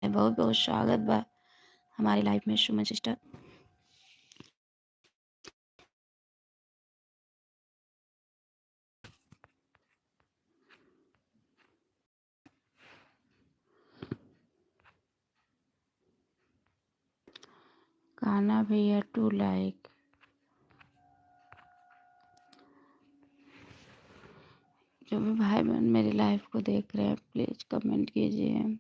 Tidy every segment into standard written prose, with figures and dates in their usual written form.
बहुत बहुत स्वागत बा हमारी लाइफ में सुमन सिस्टर। कान्हा भैया टू लाइक। जो भी भाई बहन मेरी लाइफ को देख रहे हैं प्लीज़ कमेंट कीजिए।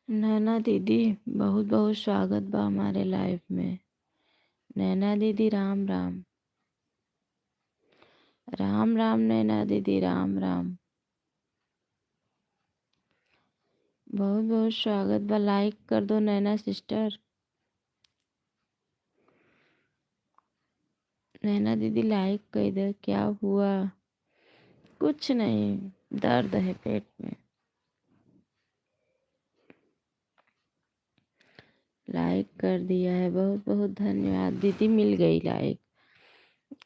नैना दीदी बहुत बहुत स्वागत बा हमारे लाइफ में। नैना दीदी राम राम। राम राम नैना दीदी राम राम। बहुत बहुत स्वागत बा। लाइक कर दो नैना सिस्टर। नैना दीदी लाइक कर दो। क्या हुआ? कुछ नहीं, दर्द है पेट में। लाइक कर दिया है, बहुत बहुत धन्यवाद दीदी। मिल गई लाइक।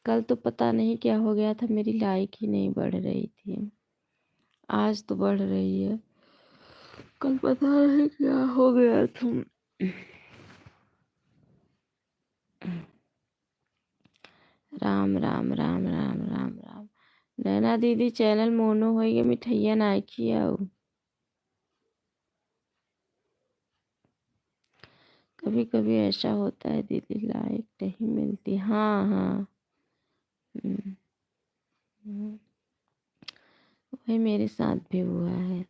कल तो पता नहीं क्या हो गया था, मेरी लाइक ही नहीं बढ़ रही थी। आज तो बढ़ रही है। कल पता नहीं क्या हो गया था। राम राम राम राम राम राम। नैना दीदी चैनल मोनो होइए मिठैया ना खियाओ। कभी कभी ऐसा होता है दीदी, लाइक नहीं मिलती। हाँ हाँ। हम्म, हम्म, वही मेरे साथ भी हुआ है।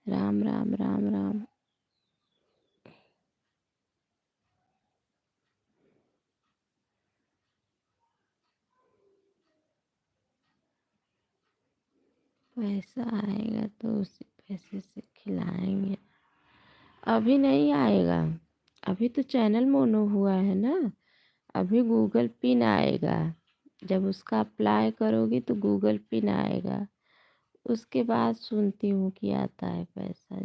राम राम राम राम। पैसा आएगा तो उसी पैसे से खिलाएंगे। अभी नहीं आएगा, अभी तो चैनल मोनो हुआ है ना। अभी गूगल पिन आएगा, जब उसका अप्लाई करोगी तो गूगल पिन आएगा, उसके बाद सुनती हूँ कि आता है पैसा।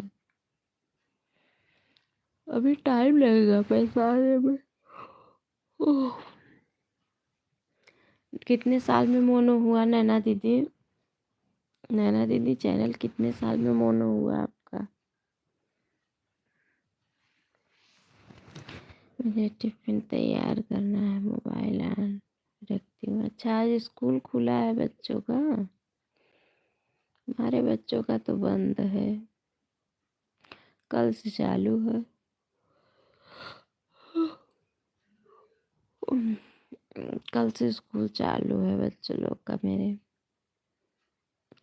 अभी टाइम लगेगा पैसा आने में। ओह, कितने साल में मोनो हुआ नैना दीदी? नैना दीदी चैनल कितने साल में मोनो हुआ आपका? मुझे टिफिन तैयार करना है, मोबाइल ऑन रखती हूँ। अच्छा, आज स्कूल खुला है बच्चों का? हमारे बच्चों का तो बंद है, कल से चालू है। कल से स्कूल चालू है बच्चों लोग का। मेरे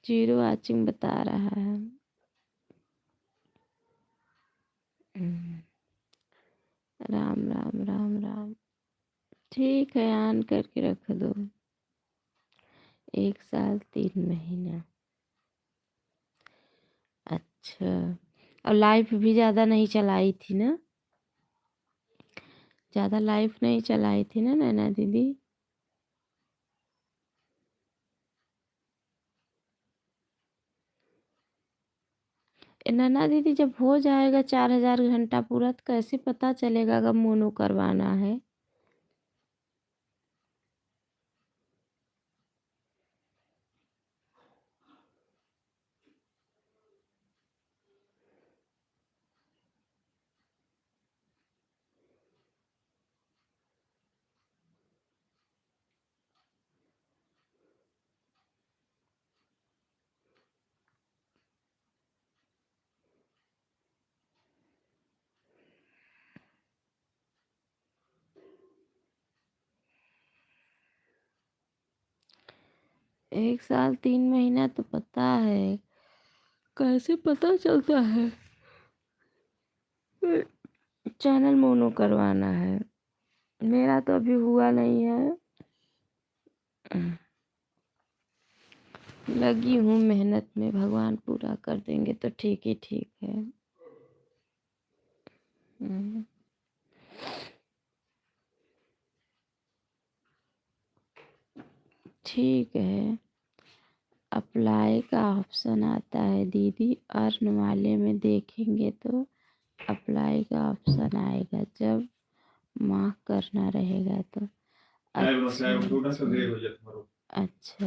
जीरो वाचिंग बता रहा है। राम राम राम राम। ठीक है, ऑन करके रख दो। 1 साल 3 महीना। अच्छा, और लाइफ भी ज़्यादा नहीं चलाई थी ना? ज़्यादा लाइफ नहीं चलाई थी ना नैना दीदी? नैना दीदी जब हो जाएगा 4000 घंटा पूरा तो कैसे पता चलेगा कब मोनो करवाना है? एक साल 3 महीना तो पता है, कैसे पता चलता है? चैनल मोनो करवाना है, मेरा तो अभी हुआ नहीं है। लगी हूँ मेहनत में, भगवान पूरा कर देंगे तो ठीक ही ठीक है। हम्म, ठीक है। अप्लाई का ऑप्शन आता है दीदी, अर्न वाले में देखेंगे तो अप्लाई का ऑप्शन आएगा जब मार्क करना रहेगा तो। अच्छा अच्छा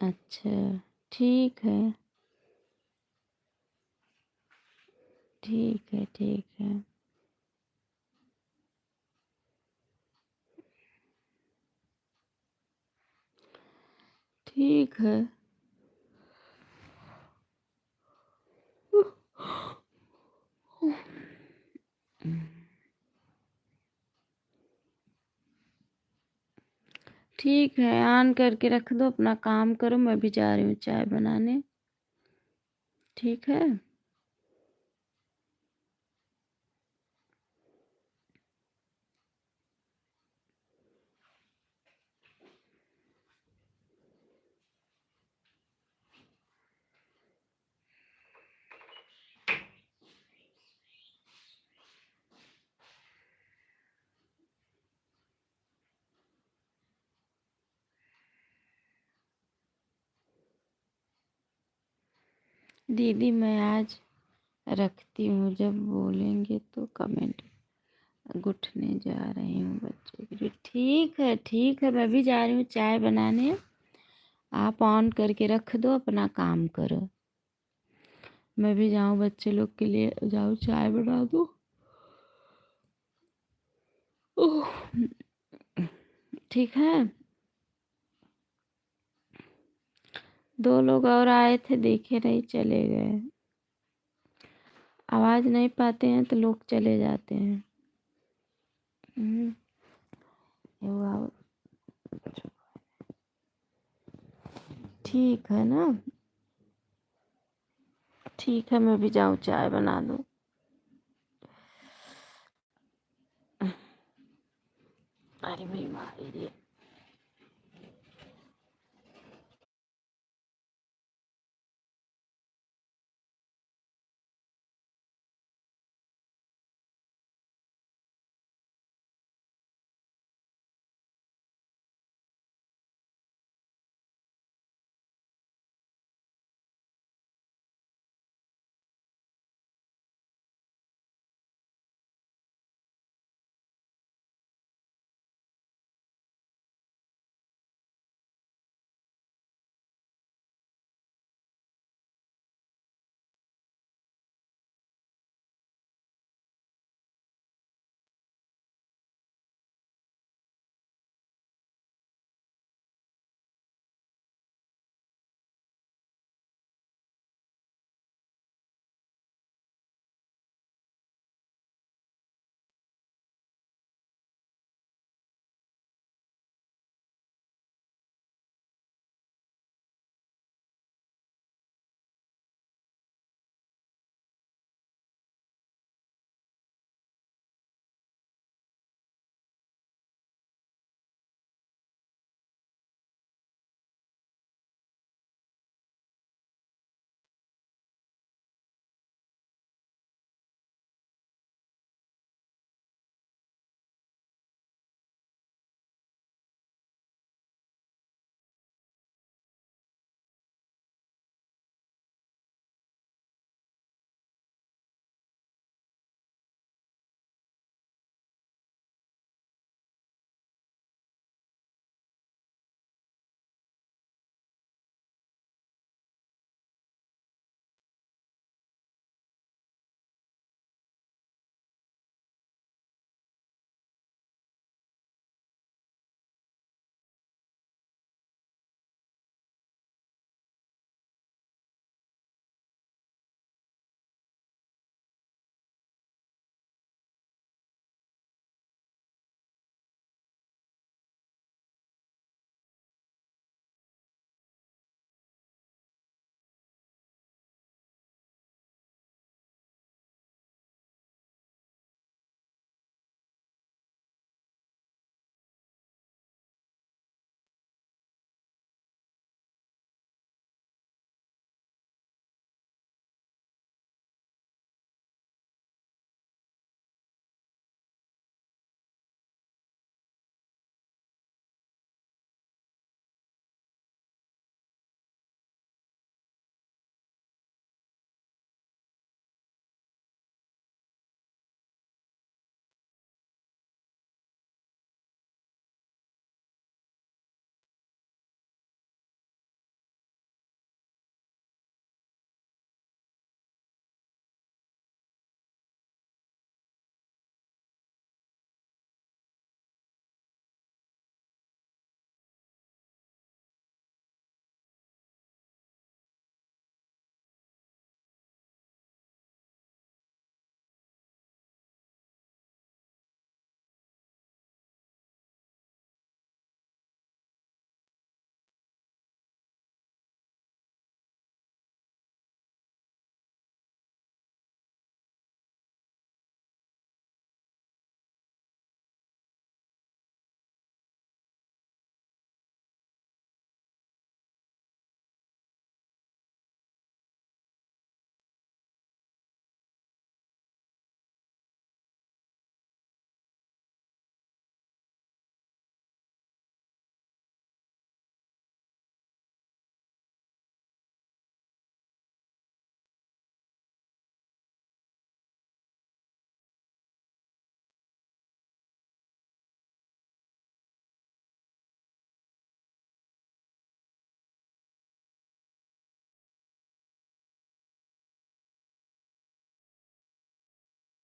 अच्छा, ठीक है ठीक है ठीक है। ठीक है। ठीक है, ऑन करके रख दो, अपना काम करो, मैं भी जा रही हूँ चाय बनाने। ठीक है। दीदी मैं आज रखती हूँ, जब बोलेंगे तो कमेंट। गुठने जा रही हूँ बच्चों के लिए। ठीक है, मैं भी जा रही हूँ चाय बनाने। आप ऑन करके रख दो, अपना काम करो। मैं भी जाऊँ बच्चे लोग के लिए, जाऊँ चाय बना दो। ओह, ठीक है। 2 लोग और आए थे, देखे नहीं, चले गए। आवाज़ नहीं पाते हैं तो लोग चले जाते हैं। हम्म, ये वो ठीक है ना? ठीक है, मैं भी जाऊँ चाय बना दूँ। अरे मेरी माँ रे!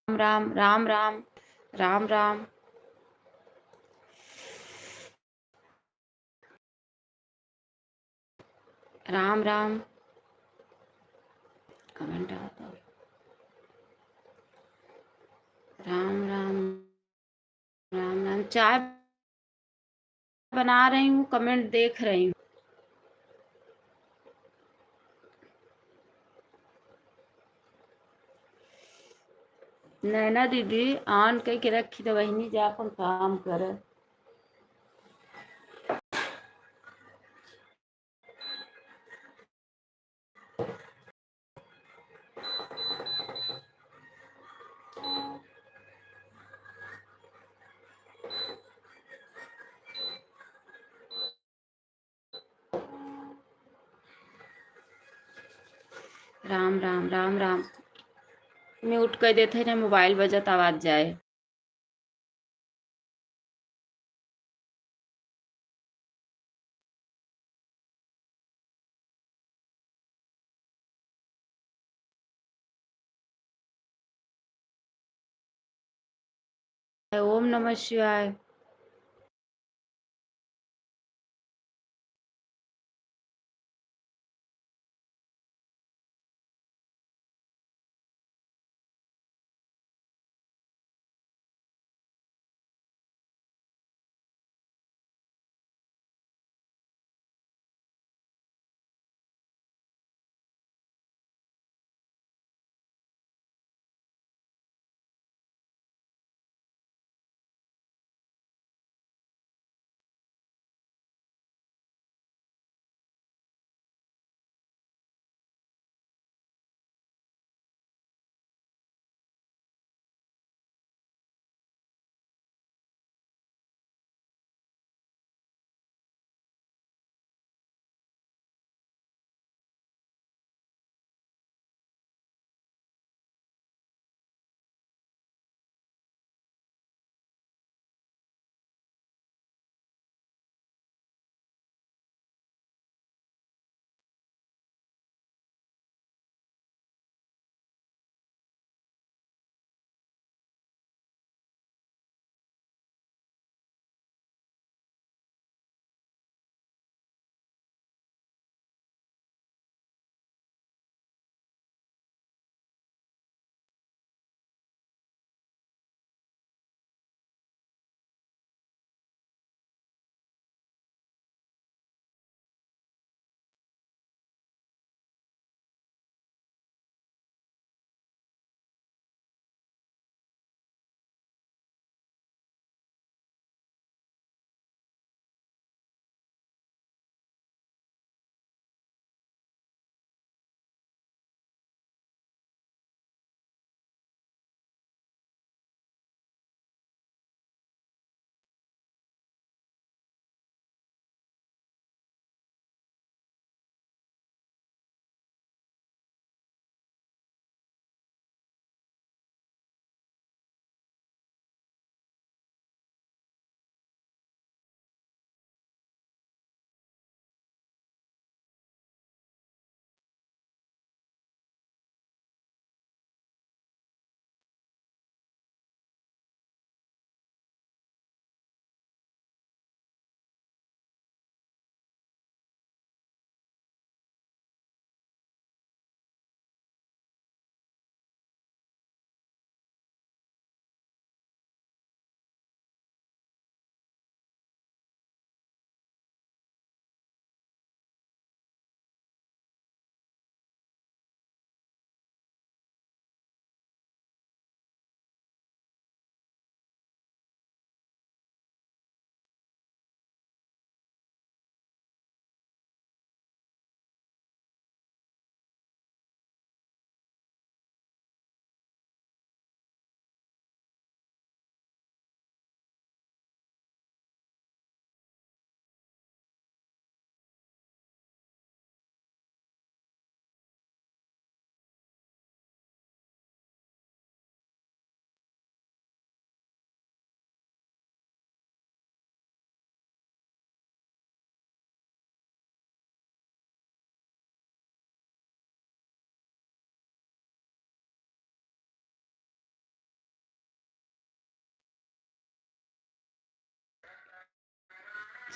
राम राम राम राम राम। राम राम। कमेंट आता है। राम राम राम राम। चाय बना रही हूँ, कमेंट देख रही हूँ। नैना दीदी ऑन कह के रखी तो वही जा अपन काम कर। राम राम राम राम। म्यूट कर देते ना, मोबाइल बजत आवाज जाए। ओम नमः शिवाय।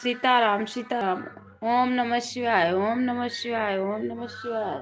सीताराम सीताराम। ओम नमः शिवाय ओम नमः शिवाय ओम नमः शिवाय।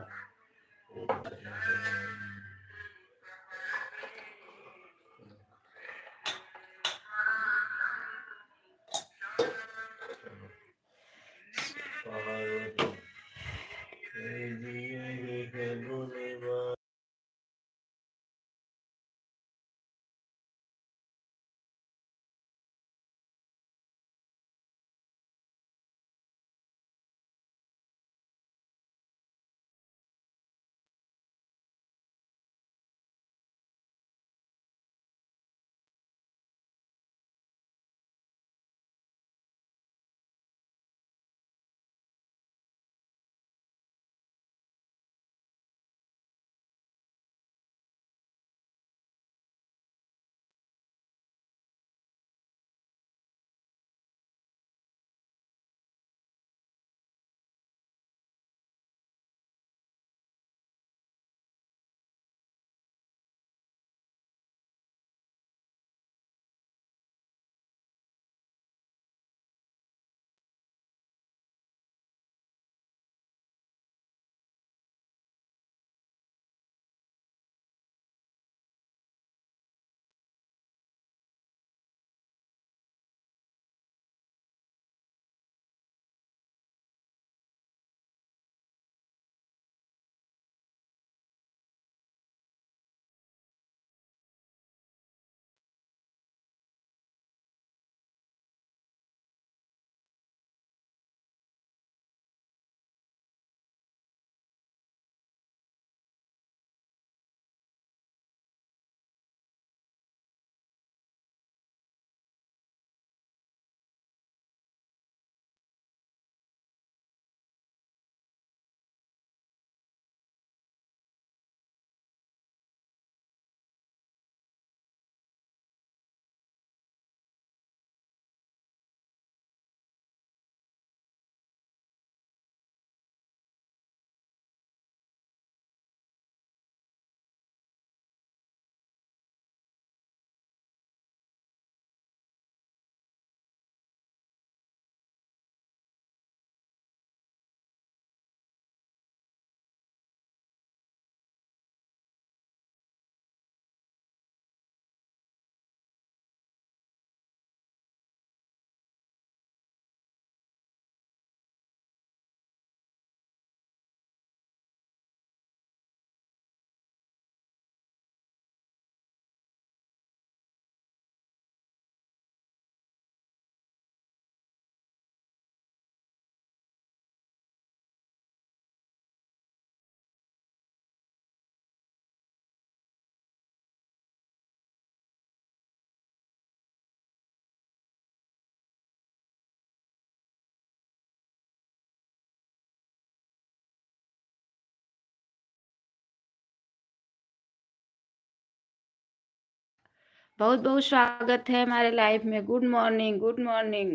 बहुत बहुत स्वागत है हमारे लाइफ में। Good morning, good morning.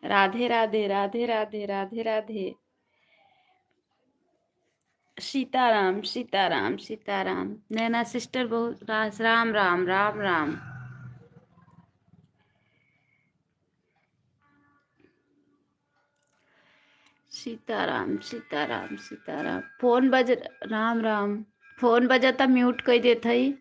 Radhe Radhe, Radhe Radhe, Radhe Radhe. Sitaram, Sitaram, Sitaram. Naina sister बहुत राम राम, राम राम। सीताराम, सीताराम, सीताराम। फोन बज राम राम। फोन बजता म्यूट कर देत हई।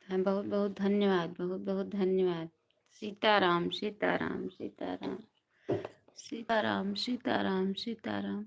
हाँ, बहुत बहुत धन्यवाद, बहुत बहुत धन्यवाद। सीताराम, सीताराम, सीताराम, सीताराम, सीताराम, सीताराम।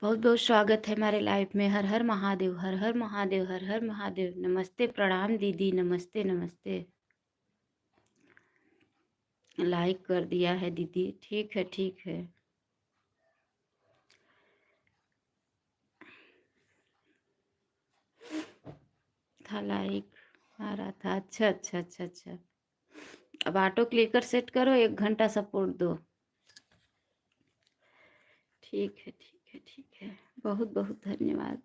बहुत बहुत स्वागत है हमारे लाइव में। हर हर महादेव, हर हर महादेव, हर हर महादेव। नमस्ते, प्रणाम दीदी, नमस्ते नमस्ते। लाइक कर दिया है दीदी, ठीक है ठीक है। था लाइक आ रहा था। अच्छा अच्छा अच्छा अच्छा। अब ऑटो क्लिकर सेट करो, 1 घंटा सपोर्ट दो। ठीक है ठीक है ठीक है। बहुत बहुत धन्यवाद।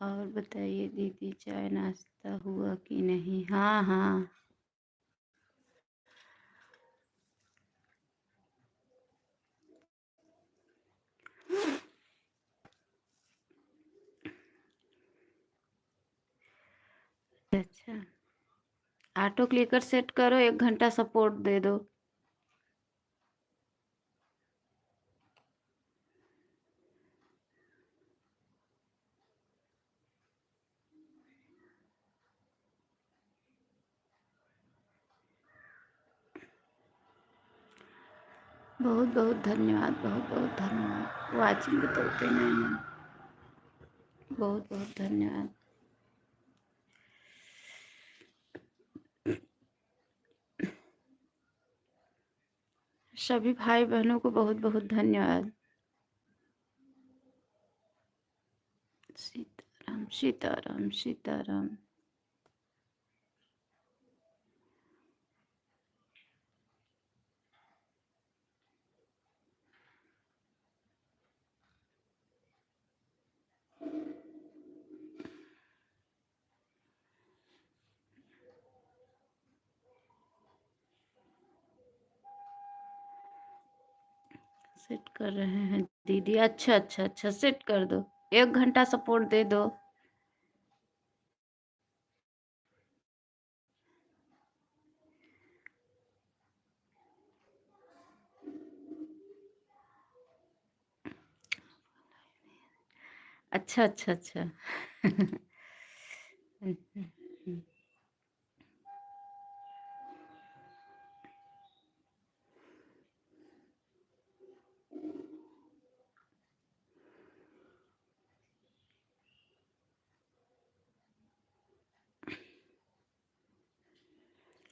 और बताइए दीदी, चाय नाश्ता हुआ कि नहीं? हाँ हाँ। अच्छा, ऑटो क्लिकर सेट करो, 1 घंटा सपोर्ट दे दो। बहुत बहुत धन्यवाद, बहुत बहुत धन्यवाद। वाचिंग तो होते नहीं। बहुत बहुत धन्यवाद। सभी भाई बहनों को बहुत बहुत धन्यवाद। सीताराम सीताराम सीताराम। सेट कर रहे हैं दीदी। अच्छा अच्छा अच्छा, सेट कर दो, 1 घंटा सपोर्ट दे दो। अच्छा अच्छा अच्छा।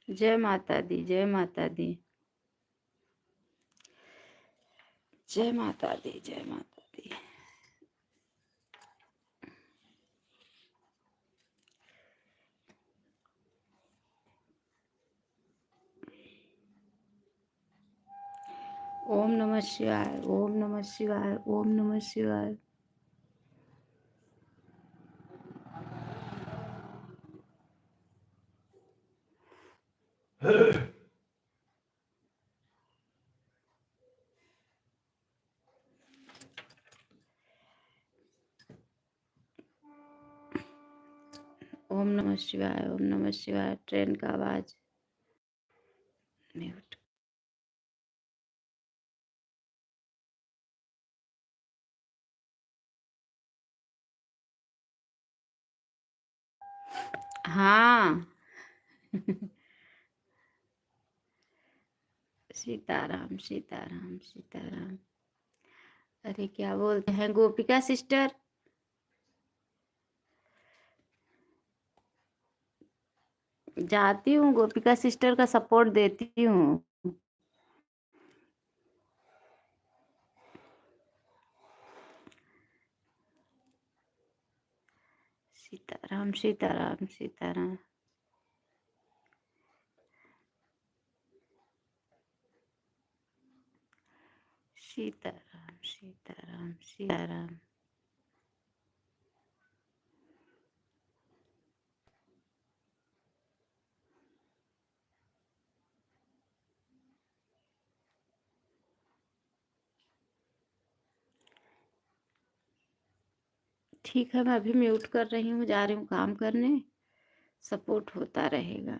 जय माता दी, जय माता दी, जय माता दी, जय माता दी। ओम नमः शिवाय, ओम नमः शिवाय, ओम नमः शिवाय। ओम नमः शिवाय, ओम नमः शिवाय। ट्रेन का आवाज म्यूट। हाँ। सीताराम सीताराम सीताराम। अरे क्या बोलते हैं गोपिका सिस्टर? जाती हूँ, गोपिका सिस्टर का सपोर्ट देती हूँ। सीताराम सीताराम सीताराम। सीताराम सीताराम सीताराम। ठीक है, मैं अभी म्यूट कर रही हूँ, जा रही हूँ काम करने। सपोर्ट होता रहेगा।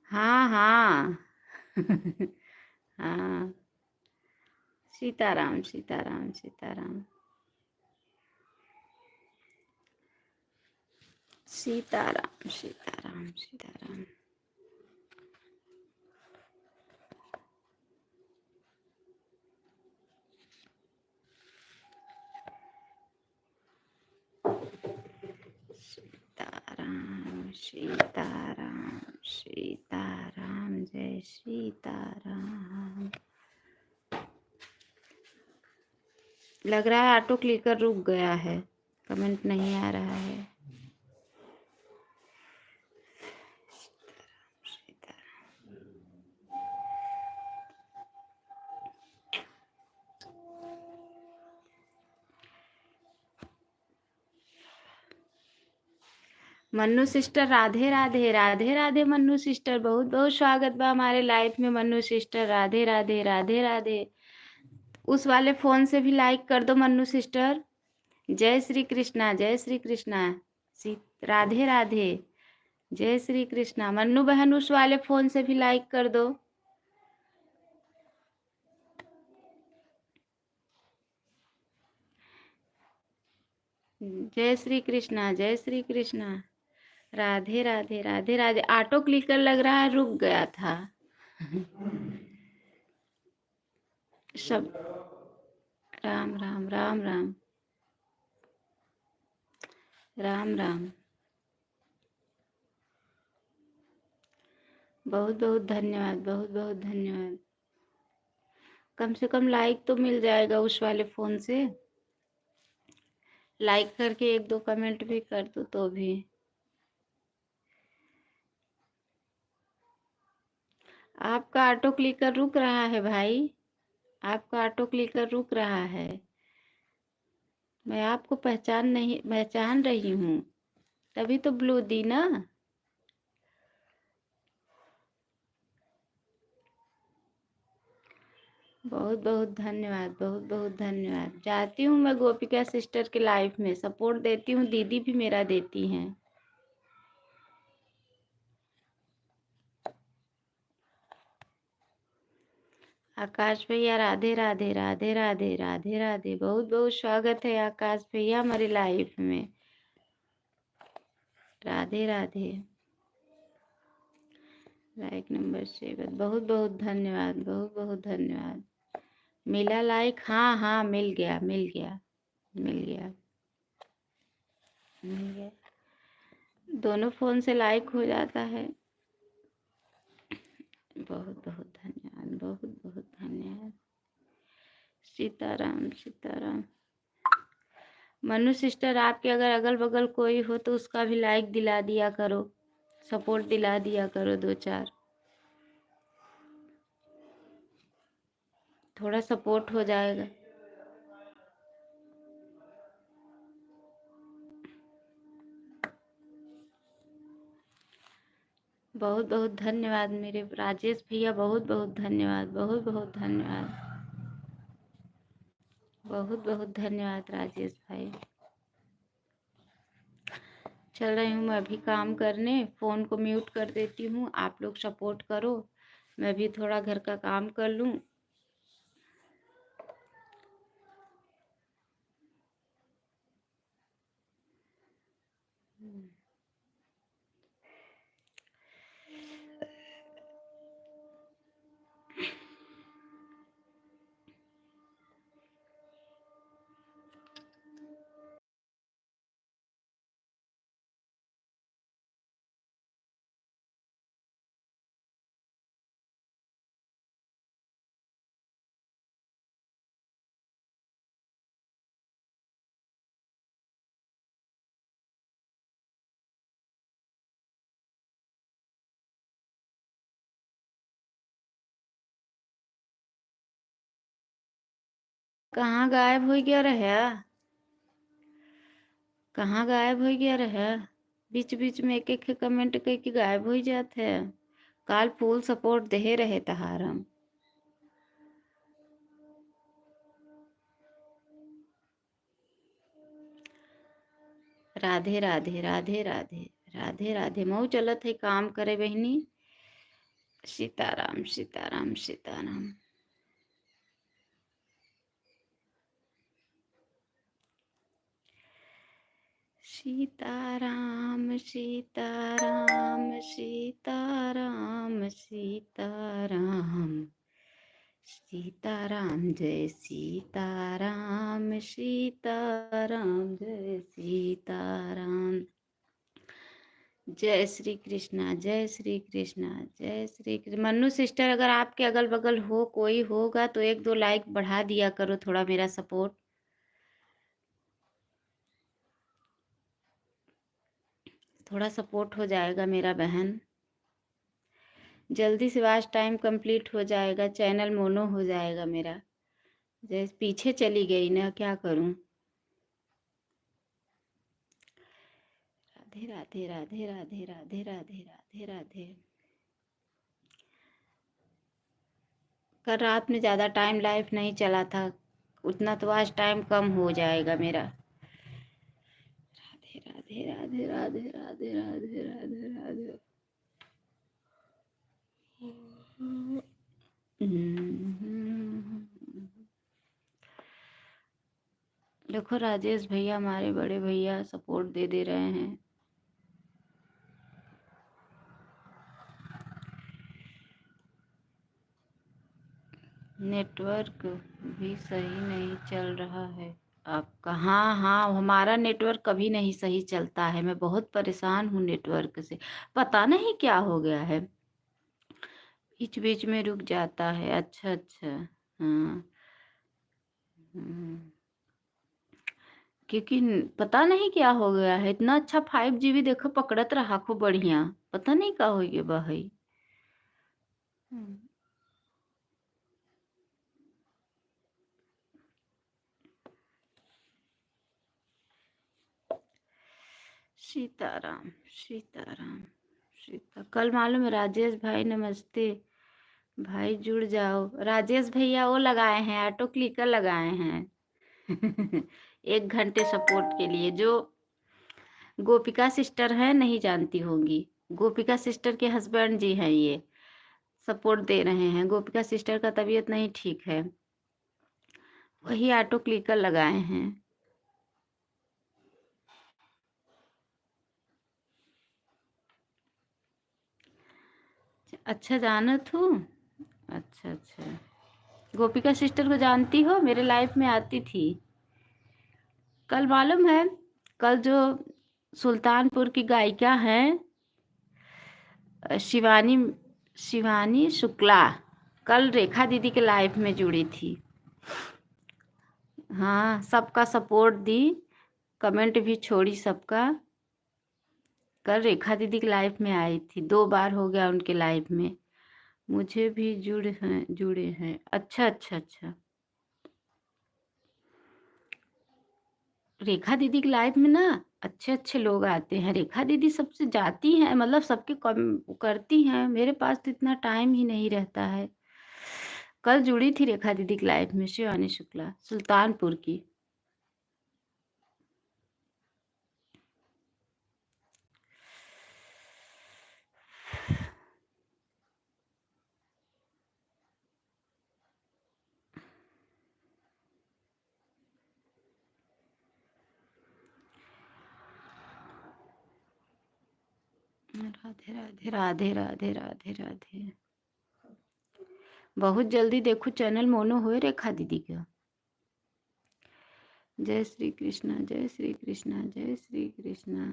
हाँ हाँ। हाँ। सीताराम सीताराम सीताराम सीताराम सीताराम सीताराम। सीताराम सीताराम सीताराम जय सीताराम। लग रहा है ऑटो क्लिकर रुक गया है, कमेंट नहीं आ रहा है। मन्नू सिस्टर राधे राधे राधे राधे। मन्नू सिस्टर बहुत बहुत स्वागत बा हमारे लाइफ में। मन्नू सिस्टर राधे राधे राधे राधे। उस वाले फोन से भी लाइक कर दो मन्नू सिस्टर। जय श्री कृष्णा जय श्री कृष्णा। राधे राधे जय श्री कृष्णा। मन्नू बहन उस वाले फोन से भी लाइक कर दो। जय श्री कृष्णा जय श्री कृष्णा। राधे राधे राधे राधे। ऑटो क्लिकर लग रहा है रुक गया था। सब राम राम राम राम राम राम। बहुत बहुत धन्यवाद बहुत बहुत धन्यवाद। कम से कम लाइक तो मिल जाएगा उस वाले फ़ोन से। लाइक करके एक दो कमेंट भी कर दो तो भी। आपका ऑटो क्लिकर रुक रहा है भाई, आपका ऑटो क्लिकर रुक रहा है। मैं आपको पहचान रही हूँ, तभी तो ब्लू दी ना। बहुत बहुत धन्यवाद बहुत बहुत धन्यवाद। जाती हूँ मैं गोपिका सिस्टर के लाइफ में, सपोर्ट देती हूँ, दीदी भी मेरा देती हैं। आकाश भैया राधे राधे राधे राधे राधे राधे। बहुत बहुत स्वागत है आकाश भैया हमारी लाइफ में। राधे राधे। लाइक नंबर 7 बहुत बहुत धन्यवाद बहुत बहुत धन्यवाद। मिला लाइक? हाँ हाँ मिल गया मिल गया मिल गया मिल गया। दोनों फ़ोन से लाइक हो जाता है। बहुत बहुत धन्यवाद बहुत बहुत धन्यवाद। सीताराम सीताराम। मनु सिस्टर आपके अगर अगल बगल कोई हो तो उसका भी लाइक दिला दिया करो, सपोर्ट दिला दिया करो 2-4। थोड़ा सपोर्ट हो जाएगा। बहुत बहुत धन्यवाद मेरे राजेश भैया। बहुत बहुत धन्यवाद बहुत बहुत धन्यवाद बहुत बहुत धन्यवाद राजेश भाई। चल रही हूँ मैं अभी काम करने, फ़ोन को म्यूट कर देती हूँ। आप लोग सपोर्ट करो, मैं भी थोड़ा घर का काम कर लूँ। कहाँ गायब हो गया रहे? कहाँ गायब हो गया रहे? बीच बीच में एक एक कमेंट करके गायब हो जाते हैं। काल फुल सपोर्ट दे रहे तहार हम। राधे राधे राधे राधे राधे राधे। मऊ चलत है काम करे बहनी। सीताराम सीताराम सीताराम। सीताराम सीताराम सीताराम सीताराम सीताराम जय सीताराम सीताराम जय सीताराम। जय श्री कृष्णा जय श्री कृष्णा जय श्री कृष्ण। मन्नू सिस्टर, अगर आपके अगल बगल हो कोई होगा तो 1-2 लाइक बढ़ा दिया करो, थोड़ा मेरा सपोर्ट। थोड़ा सपोर्ट हो जाएगा मेरा बहन। जल्दी से आज टाइम कंप्लीट हो जाएगा, चैनल मोनो हो जाएगा मेरा। जैसे पीछे चली गई ना, क्या करूं। राधे राधे राधे राधे राधे राधे राधे राधे। कल रात में ज़्यादा टाइम लाइफ नहीं चला था, उतना तो आज टाइम कम हो जाएगा मेरा। राधे राधे राधे राधे राधे राधे राधे राधे। देखो राजेश भैया, हमारे बड़े भैया सपोर्ट दे रहे हैं। नेटवर्क भी सही नहीं चल रहा है आपका। हाँ हाँ, हमारा नेटवर्क कभी नहीं सही चलता है। मैं बहुत परेशान हूँ नेटवर्क से, पता नहीं क्या हो गया है, बीच बीच में रुक जाता है। अच्छा अच्छा। हाँ। हम्म, क्योंकि पता नहीं क्या हो गया है, इतना अच्छा 5 GB देखो पकड़त रहा खूब बढ़िया, पता नहीं क्या हो गया भाई। सीताराम सीताराम सीता। कल मालूम है राजेश भाई, नमस्ते भाई, जुड़ जाओ। राजेश भैया वो लगाए हैं, ऑटो क्लिकर लगाए हैं 1 घंटे सपोर्ट के लिए। जो गोपिका सिस्टर है, नहीं जानती होंगी, गोपिका सिस्टर के हस्बैंड जी हैं ये, सपोर्ट दे रहे हैं। गोपिका सिस्टर का तबीयत नहीं ठीक है, वही ऑटो क्लिकर लगाए हैं। अच्छा, जानत हूँ। अच्छा अच्छा, गोपिका सिस्टर को जानती हो, मेरे लाइफ में आती थी। कल मालूम है, कल जो सुल्तानपुर की गायिका हैं शिवानी, शिवानी शुक्ला, कल रेखा दीदी के लाइफ में जुड़ी थी। हाँ, सबका सपोर्ट दी, कमेंट भी छोड़ी सबका। कल रेखा दीदी की लाइफ में आई थी, 2 बार हो गया उनके लाइफ में। मुझे भी जुड़े हैं। अच्छा अच्छा अच्छा। रेखा दीदी की लाइफ में ना अच्छे अच्छे लोग आते हैं। रेखा दीदी सबसे जाती हैं, मतलब सबके कम करती हैं। मेरे पास तो इतना टाइम ही नहीं रहता है। कल जुड़ी थी रेखा दीदी की लाइफ में शिवानी शुक्ला, सुल्तानपुर की। राधे राधे राधे राधे राधे राधे। बहुत जल्दी देखो चैनल मोनो हुए रेखा दीदी का। जय श्री कृष्णा जय श्री कृष्णा जय श्री कृष्णा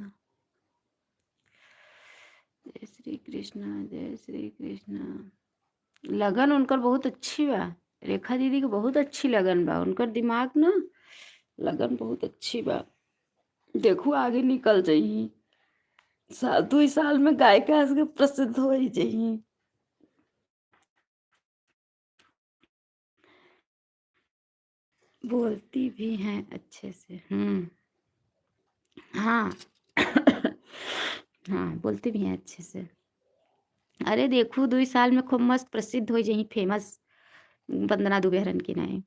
जय श्री कृष्णा जय श्री कृष्णा। लगन उनकर बहुत अच्छी बा, रेखा दीदी के बहुत अच्छी लगन बा। उनकर दिमाग ना, लगन बहुत अच्छी बा। देखो आगे निकल जाइए, 2 साल में गायिका के प्रसिद्ध हो ही जाइए। बोलती भी हैं अच्छे से। हाँ हाँ, बोलती भी हैं अच्छे से। अरे देखो 2 साल में खूब मस्त प्रसिद्ध हो जाइए, फेमस, वंदना दुबे हरन की नाय।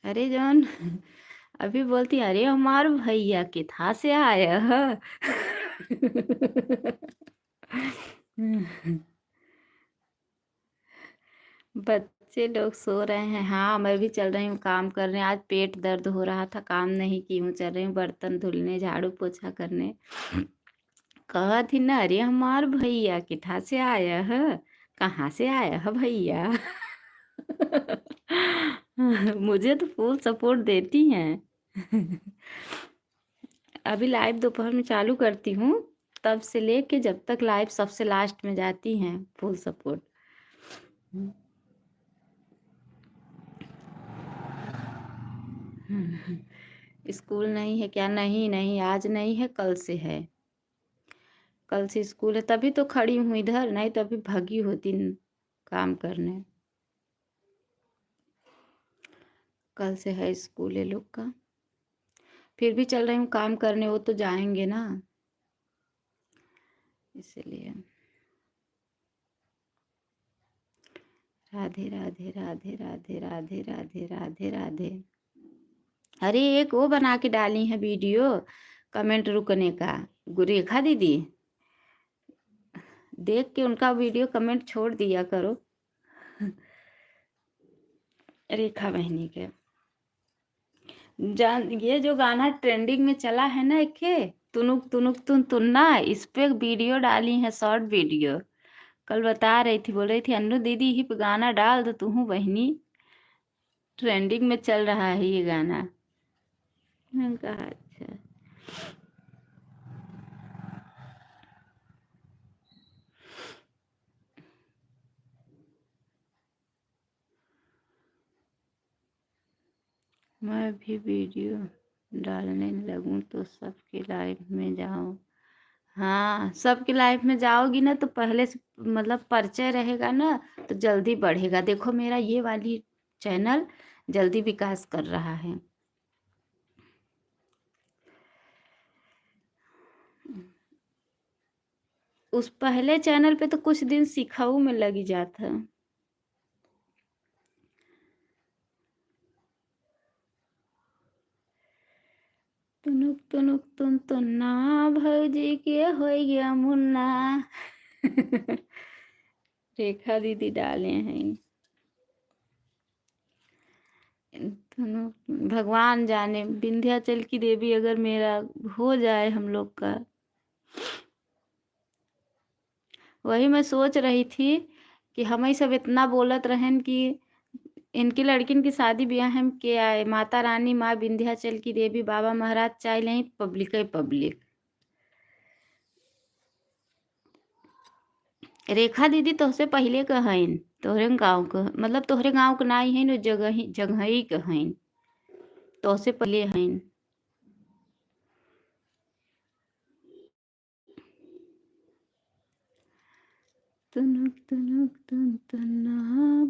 अरे जौन अभी बोलती अरे हमार भैया किथा से आया है। बच्चे लोग सो रहे हैं। हाँ, मैं भी चल रही हूँ काम करने। आज पेट दर्द हो रहा था, काम नहीं की हूँ, चल रही हूँ बर्तन धुलने, झाड़ू पोछा करने। कहा थी ना अरे हमार भैया किथा से आया है, कहाँ से आया है भैया। मुझे तो फुल सपोर्ट देती हैं। अभी लाइव दोपहर में चालू करती हूँ, तब से लेके जब तक लाइव सबसे लास्ट में जाती हैं, फुल सपोर्ट। स्कूल नहीं है क्या? नहीं नहीं, आज नहीं है, कल से है। कल से स्कूल है, तभी तो खड़ी हूँ इधर, नहीं तो अभी भागी होती काम करने। कल से है स्कूल ये लोग का। फिर भी चल रही हूँ काम करने, वो तो जाएंगे ना, इसलिए। राधे राधे राधे राधे राधे राधे राधे राधे। अरे एक वो बना के डाली है वीडियो, कमेंट रुकने का, रेखा दीदी, देख के उनका वीडियो कमेंट छोड़ दिया करो। रेखा बहनी के जान, ये जो गाना ट्रेंडिंग में चला है ना, एक तुनुक तुनुक तुन तुन्ना, इस पे वीडियो डाली है, शॉर्ट वीडियो। कल बता रही थी, बोल रही थी अन्नू दीदी ही पे गाना डाल दो तू बहनी, ट्रेंडिंग में चल रहा है ये गाना। मैंने कहा अच्छा। मैं भी वीडियो डालने लगूं तो सबके लाइव में जाऊं। हाँ, सबके लाइफ में जाओगी ना तो पहले से मतलब परिचय रहेगा ना, तो जल्दी बढ़ेगा। देखो मेरा ये वाली चैनल जल्दी विकास कर रहा है। उस पहले चैनल पे तो कुछ दिन सिखाऊ में लगी जाता। तुनुक तुनुक तुन तुन्ना, भौजी के हो गया मुन्ना। रेखा दीदी डाले हैं। भगवान जाने, विंध्याचल की देवी अगर मेरा हो जाए हम लोग का। वही मैं सोच रही थी कि हम ही सब इतना बोलत रहन कि इनकी लड़किन की शादी ब्याह हम के आए, माता रानी माँ विंध्याचल की देवी बाबा महाराज चाहे नहीं, पब्लिक है पब्लिक। रेखा दीदी तोहसे पहले कहन, तोहरे गाँव का मतलब तोहरे गाँव के नाई है, जगह ही कहन, तोहसे पहले हन। तुनुक तुनुक तुन तुन्ना,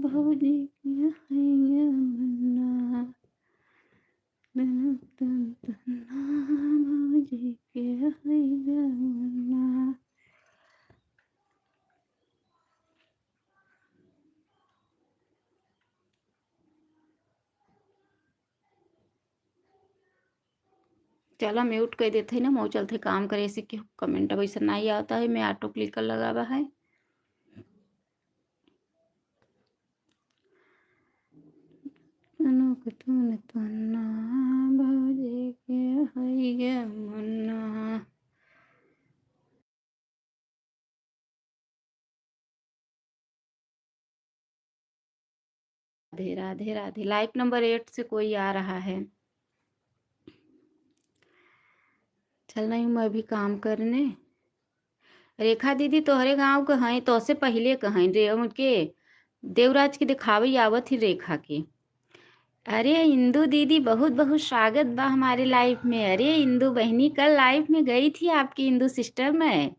भौजी के हैया मुन्ना। तुनुक तुन तुन्ना, भौजी के हैया मुन्ना। चलो म्यूट कर देते है ना, मऊ चलते काम करे, ऐसे कि कमेंट अब ऐसा नहीं आता है, मैं ऑटो क्लिकर लगा हुआ है। तुनुक तुन तुन्ना, भौजी के हैया मुन्ना। राधे राधे राधे। लाइक नंबर 8 से कोई आ रहा है। चल रही हूँ मैं अभी काम करने। रेखा दीदी तोहरे गांव के हैं, तो से पहले कहें रे उनके देवराज की दिखावी आवत ही रेखा के। अरे इंदू दीदी बहुत बहुत स्वागत बा हमारे लाइफ में। अरे इंदू बहनी कल लाइव में गई थी आपकी इंदू सिस्टर में।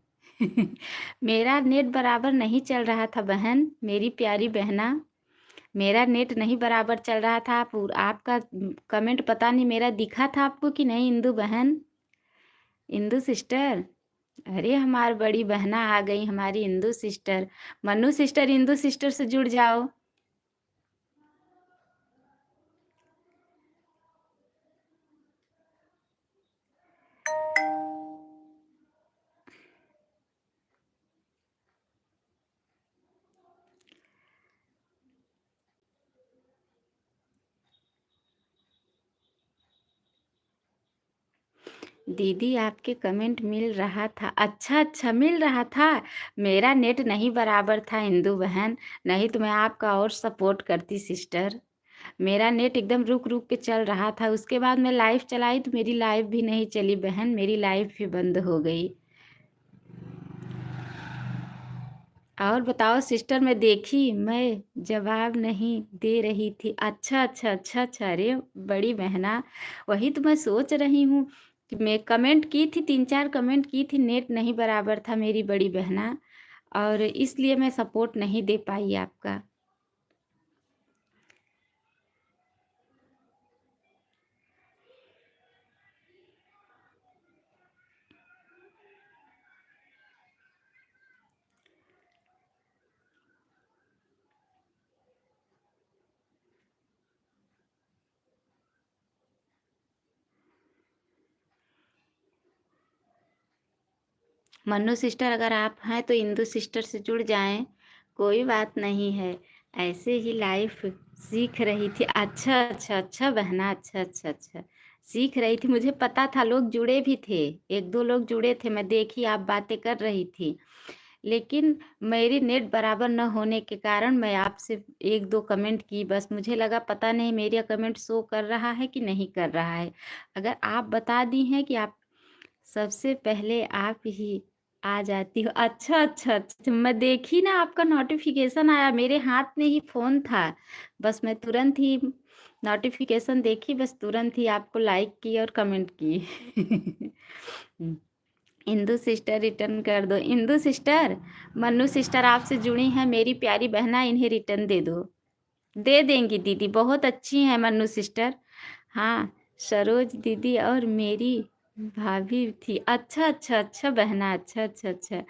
मेरा नेट बराबर नहीं चल रहा था बहन, मेरी प्यारी बहना, मेरा नेट नहीं बराबर चल रहा था। आपका कमेंट पता नहीं मेरा दिखा था आपको कि नहीं इंदू बहन, इंदू सिस्टर। अरे हमारी बड़ी बहना आ गई, हमारी Indu sister. Mannu sister Indu sister से जुड़ जाओ। दीदी आपके कमेंट मिल रहा था। अच्छा, अच्छा मिल रहा था। मेरा नेट नहीं बराबर था इंदु बहन, नहीं तो मैं आपका और सपोर्ट करती सिस्टर। मेरा नेट एकदम रुक-रुक के चल रहा था। उसके बाद मैं लाइव चलाई तो मेरी लाइव भी नहीं चली बहन, मेरी लाइव भी बंद हो गई। और बताओ सिस्टर, मैं देखी, मैं जवाब नहीं दे रही थी। अच्छा, अच्छा, अच्छा, अच्छा, अरे बड़ी बहना, वही तो मैं सोच रही हूँ कि मैं कमेंट की थी, 3-4 कमेंट की थी, नेट नहीं बराबर था मेरी बड़ी बहना, और इसलिए मैं सपोर्ट नहीं दे पाई आपका। मन्नू सिस्टर अगर आप हैं तो इंदु सिस्टर से जुड़ जाएं, कोई बात नहीं है। ऐसे ही लाइफ सीख रही थी। अच्छा, अच्छा, अच्छा बहना, अच्छा, अच्छा, अच्छा, सीख रही थी। मुझे पता था लोग जुड़े भी थे, 1-2 लोग जुड़े थे, मैं देखी आप बातें कर रही थी। लेकिन मेरी नेट बराबर न होने के कारण मैं आपसे 1-2 कमेंट की बस। मुझे लगा पता नहीं मेरा कमेंट शो कर रहा है कि नहीं कर रहा है। अगर आप बता दी हैं कि आप सबसे पहले आप ही आ जाती हो। अच्छा, अच्छा, अच्छा, मैं देखी ना आपका नोटिफ़िकेशन आया, मेरे हाथ में ही फ़ोन था। बस मैं तुरंत ही नोटिफ़िकेशन देखी, बस तुरंत ही आपको लाइक की और कमेंट की। हुँ, इंदु सिस्टर रिटर्न कर दो। इंदु सिस्टर, मन्नू सिस्टर आपसे जुड़ी हैं, मेरी प्यारी बहना, इन्हें रिटर्न दे दो। दे देंगी दीदी, बहुत अच्छी हैं मन्नू सिस्टर। हाँ, सरोज दीदी और मेरी भाभी थी। अच्छा, अच्छा, अच्छा बहना, अच्छा, अच्छा, अच्छा।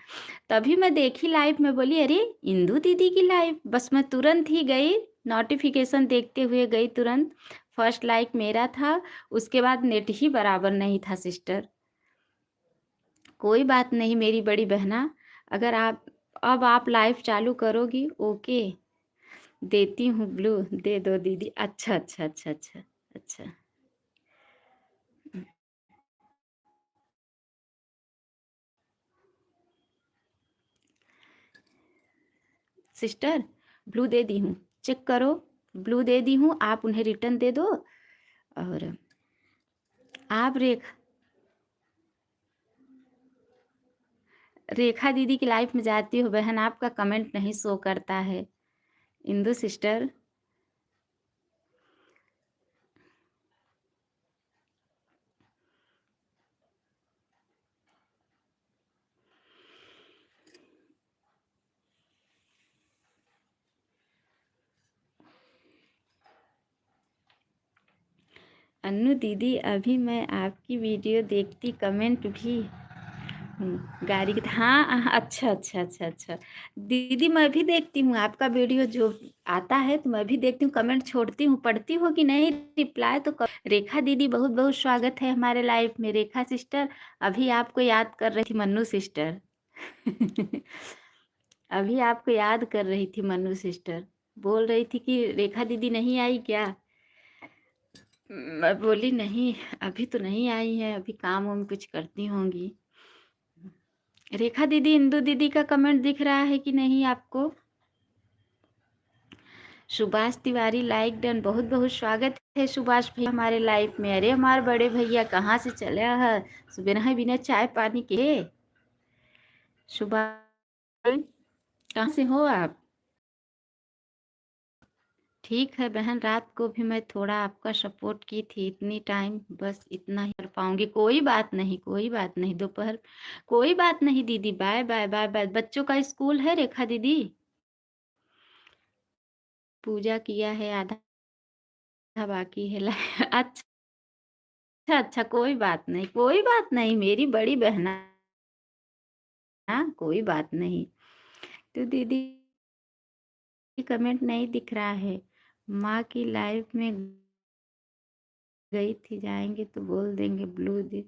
तभी मैं देखी लाइव में, बोली अरे! इंदु दीदी की लाइव, बस मैं तुरंत ही गई, नोटिफ़िकेशन देखते हुए गई तुरंत। फर्स्ट लाइक मेरा था, उसके बाद नेट ही बराबर नहीं था सिस्टर। कोई बात नहीं मेरी बड़ी बहना, अगर आप अब आप लाइव चालू करोगी, ओके, देती हूँ ब्लू, दे दो दीदी। अच्छा, अच्छा, अच्छा, अच्छा, अच्छा। सिस्टर, ब्लू दे दी हूँ, चेक करो, ब्लू दे दी हूँ, आप उन्हें रिटर्न दे दो। और आप रेखा दीदी की लाइफ में जाती हो बहन, आपका कमेंट नहीं शो करता है। इंदु सिस्टर, अन्नू दीदी, अभी मैं आपकी वीडियो देखती, कमेंट भी गाड़ी की, हाँ, अच्छा, अच्छा, अच्छा, अच्छा। दीदी मैं भी देखती हूँ आपका वीडियो जो आता है, तो मैं भी देखती हूँ, कमेंट छोड़ती हूँ, पढ़ती हो कि नहीं, रिप्लाई तो रेखा दीदी, बहुत बहुत स्वागत है हमारे लाइफ में। रेखा सिस्टर, अभी आपको याद कर रही थी मन्नू सिस्टर। अभी आपको याद कर रही थी मन्नू सिस्टर, बोल रही थी कि रेखा दीदी नहीं आई क्या? मैं बोली नहीं, अभी तो नहीं आई है, अभी काम वाम कुछ करती होंगी। रेखा दीदी, इंदु दीदी का कमेंट दिख रहा है कि नहीं आपको? सुभाष तिवारी लाइक डन, बहुत बहुत स्वागत है सुभाष भैया हमारे लाइफ में। अरे हमारे बड़े भैया कहाँ से चले है बिना बिना चाय पानी के? सुभाष, कहाँ से हो आप? ठीक है बहन, रात को भी मैं थोड़ा आपका सपोर्ट की थी, इतनी टाइम बस इतना ही कर पाऊंगी। कोई बात नहीं, कोई बात नहीं, दोपहर, कोई बात नहीं दीदी, बाय बाय बाय बाय। बच्चों का स्कूल है रेखा दीदी, पूजा किया है, आधा बाकी है। अच्छा, अच्छा, कोई बात नहीं, कोई बात नहीं मेरी बड़ी बहना, कोई बात नहीं। तो दीदी कमेंट नहीं दिख रहा है। माँ की लाइफ में गई थी, जाएंगे तो बोल देंगे ब्लू दी।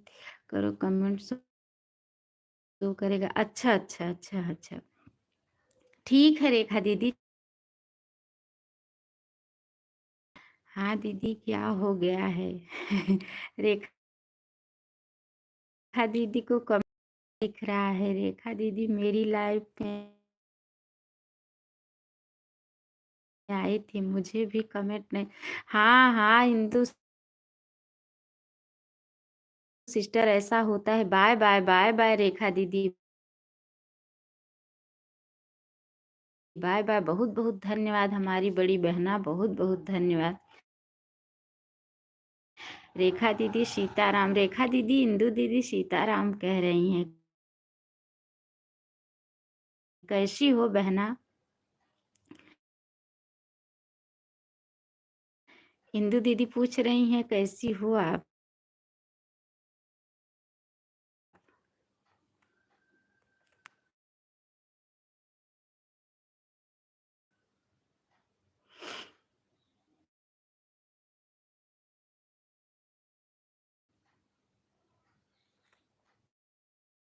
करो कमेंट शो करेगा। अच्छा, अच्छा, अच्छा, अच्छा। ठीक है रेखा दीदी। हाँ दीदी, क्या हो गया है? रेखा दीदी को कमेंट दिख रहा है। रेखा दीदी मेरी लाइफ में आई थी, मुझे भी कमेंट नहीं। हाँ, हाँ, हिंदू सिस्टर ऐसा होता है। Bye, bye, bye, bye Rekha didi. Bye, bye. बहुत-बहुत धन्यवाद हमारी बड़ी बहना, बहुत-बहुत धन्यवाद। रेखा दीदी सीताराम, रेखा दीदी इंदू दीदी सीताराम कह रही हैं। कैसी हो बहना? इंदू दीदी पूछ रही हैं कैसी हो आप?